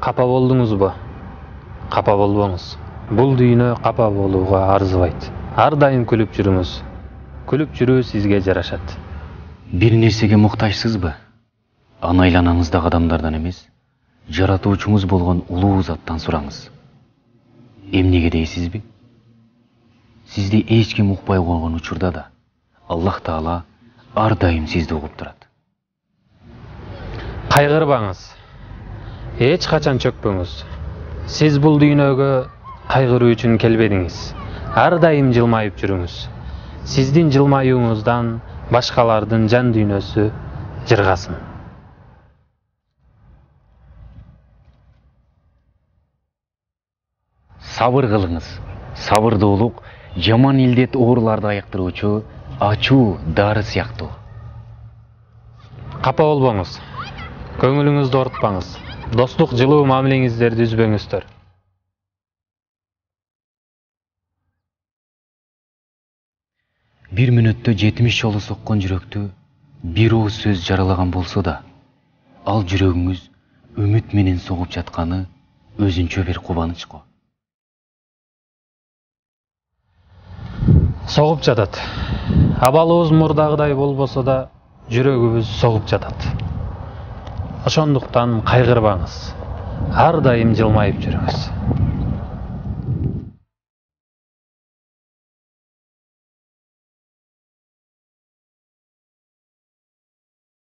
Капа болдуңузбу? Капа болбоңуз. Бул дүйнө капа болууга арзыбайт. Ар дайым күлүп жүрүңүз. Күлүп жүрүү сизге жарашат. Бир нерсеге муктажсызбы? Аны айланаңыздагы адамдардан эмес, жаратуучуңуз болгон улуу заттан сураңыз. Эмнеге дейсизби? Сизди эч ким укпай койгон учурда да Аллах Таала ар дайым сизди угуп турат. Кайгырбаңыз. Эч качан чөкпөңүз. Сиз бул дүйнөгө кайгыруу үчүн келбедиңиз. Ар дайым жылмайып жүрүңүз. Сиздин жылмаюуңуздан башкалардын жан дүйнөсү жыргасын. Сабыр кылыңыз. Сабырдуулук жаман илдет ооруларды айыктыруучу ачуу дары сыяктуу. Капа болбоңуз. Көңүлүңүздү оорутпаңыз. Достук жылуу мамилеңиздерди үзбөңүздөр. Бир мүнөттө 70 жолу соккон жүрөктү бир ооз сөз жаралаган болсо да, ал жүрөгүңүз үмүт менен согуп жатканы өзүнчө бир кубаныч го. Согуп жатат. Абалыбыз мурдагыдай болбосо да, жүрөгүбүз согуп жатат. Ошондуктан кайгырбаңыз. Ар дайым жылмайып жүрүңүз.